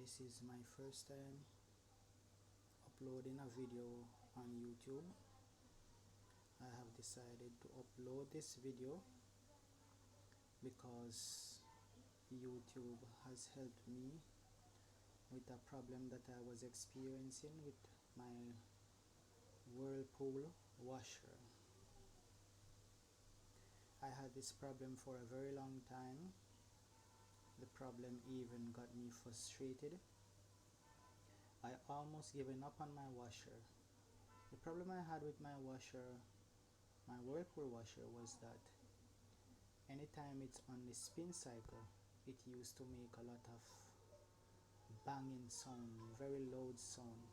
This is my first time uploading a video on YouTube. I have decided to upload this video because YouTube has helped me with a problem that I was experiencing with my Whirlpool washer. I had this problem for a very long time. The problem even got me frustrated. I almost given up on my washer. The problem I had with my washer, my Whirlpool washer, was that anytime it's on the spin cycle, it used to make a lot of banging sound, very loud sound.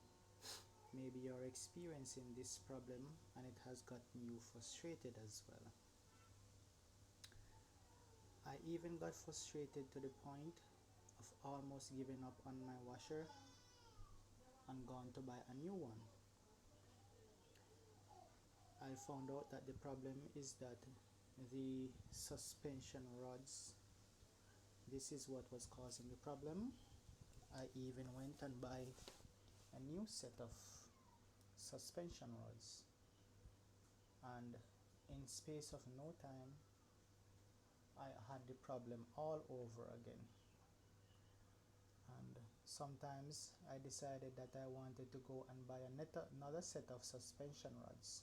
Maybe you're experiencing this problem and it has gotten you frustrated as well. I even got frustrated to the point of almost giving up on my washer and gone to buy a new one. I found out that the problem is that the suspension rods, this is what was causing the problem. I even went and buy a new set of suspension rods, and in space of no time I had the problem all over again. And sometimes I decided that I wanted to go and buy another set of suspension rods,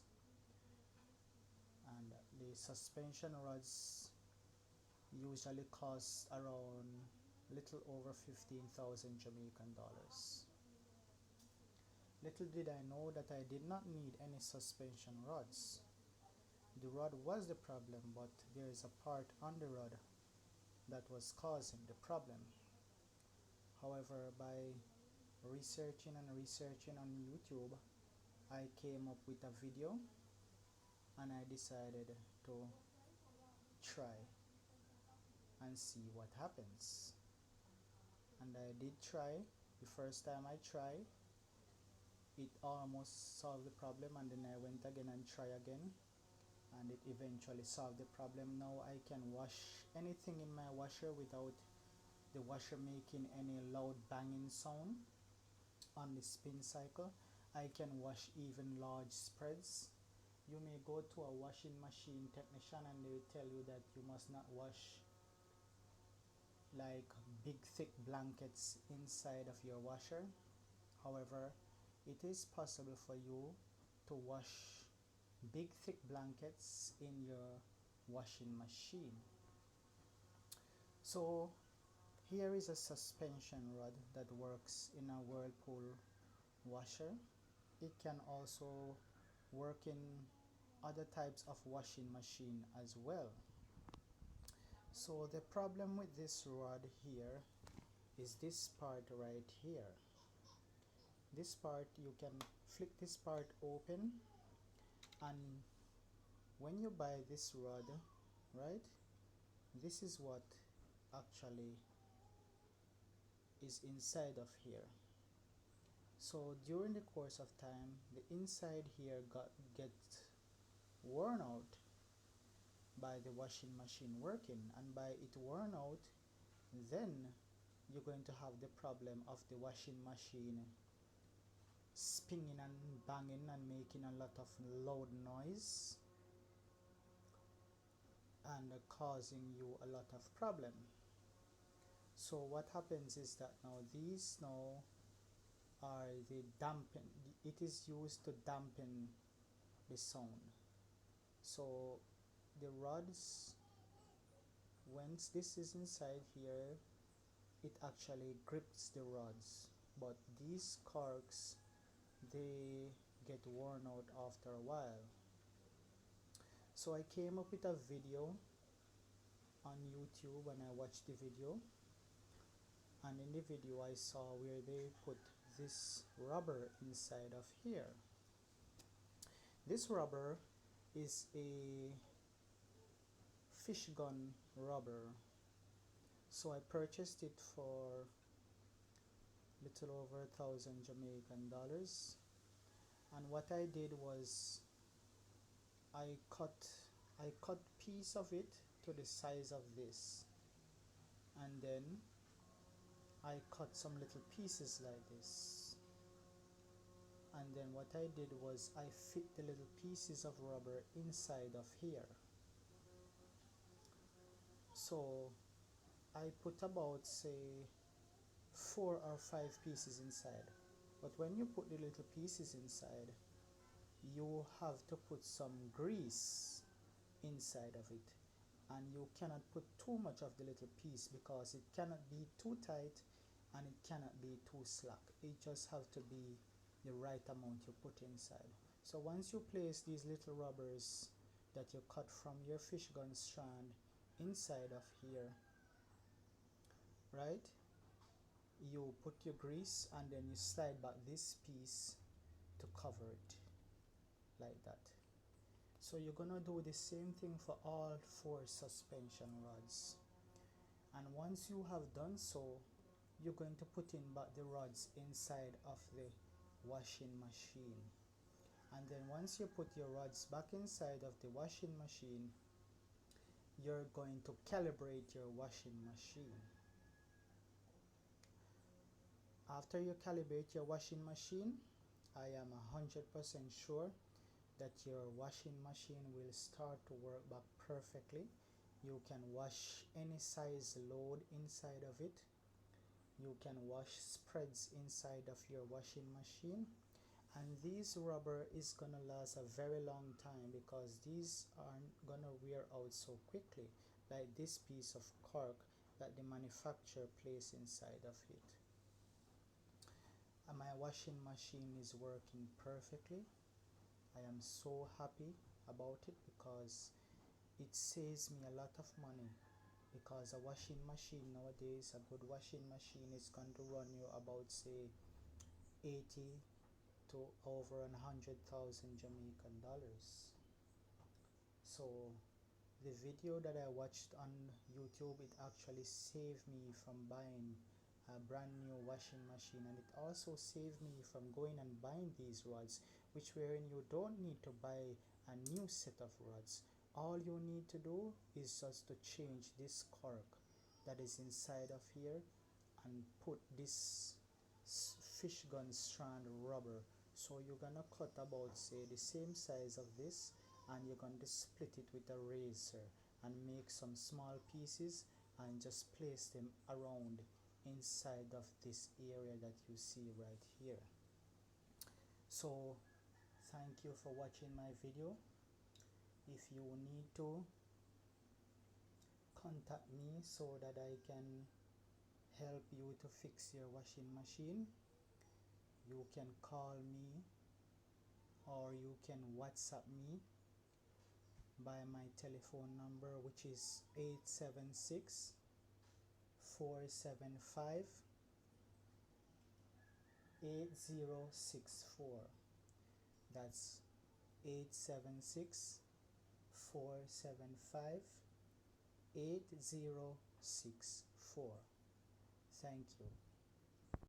and the suspension rods usually cost around little over 15,000 Jamaican dollars. Little did I know that I did not need any suspension rods. The rod was the problem, but there is a part on the rod that was causing the problem. However, by researching on YouTube, I came up with a video and I decided to try and see what happens. And I did try. The first time I tried, it almost solved the problem, and then I went again and tried again, and it eventually solved the problem. Now I can wash anything in my washer without the washer making any loud banging sound on the spin cycle. I can wash even large spreads. You may go to a washing machine technician and they will tell you that you must not wash like big thick blankets inside of your washer. However, it is possible for you to wash big thick blankets in your washing machine. So here is a suspension rod that works in a Whirlpool washer. It can also work in other types of washing machine as well. So the problem with this rod here is this part right here. This part, you can flick this part open, and when you buy this rod, right, this is what actually is inside of here. So during the course of time, the inside here gets worn out by the washing machine working, and by it worn out, then you're going to have the problem of the washing machine spinning and banging and making a lot of loud noise and causing you a lot of problem. So what happens is that now these now are the dampen, it is used to dampen the sound. So the rods, once this is inside here, it actually grips the rods, but these corks, they get worn out after a while. So I came up with a video on YouTube, and I watched the video, and in the video I saw where they put this rubber inside of here. This rubber is a fish gun rubber. So I purchased it for little over 1,000 Jamaican dollars, and what I did was I cut piece of it to the size of this, and then I cut some little pieces like this, and then what I did was I fit the little pieces of rubber inside of here. So I put about, say, 4 or 5 pieces inside. But when you put the little pieces inside, you have to put some grease inside of it, and you cannot put too much of the little piece because it cannot be too tight and it cannot be too slack. It just have to be the right amount you put inside. So once you place these little rubbers that you cut from your fish gun strand inside of here, right, you put your grease and then you slide back this piece to cover it like that. So you're gonna do the same thing for all 4 suspension rods, and once you have done so, you're going to put in back the rods inside of the washing machine. And then once you put your rods back inside of the washing machine, you're going to calibrate your washing machine. After you calibrate your washing machine, I am 100% sure that your washing machine will start to work back perfectly. You can wash any size load inside of it. You can wash spreads inside of your washing machine, and this rubber is gonna last a very long time because these aren't gonna wear out so quickly like this piece of cork that the manufacturer placed inside of it. And my washing machine is working perfectly. I am so happy about it because it saves me a lot of money, because a washing machine nowadays, a good washing machine, is going to run you about, say, 80 to over 100,000 Jamaican dollars. So the video that I watched on YouTube, it actually saved me from buying a brand new washing machine, and it also saved me from going and buying these rods, which wherein you don't need to buy a new set of rods. All you need to do is just to change this cork that is inside of here and put this fish gun strand rubber. So you're gonna cut about, say, the same size of this, and you're going to split it with a razor and make some small pieces and just place them around inside of this area that you see right here. So thank you for watching my video. If you need to contact me so that I can help you to fix your washing machine, you can call me or you can WhatsApp me by my telephone number, which is 876 475 8064. That's 876 475 8064. Thank you.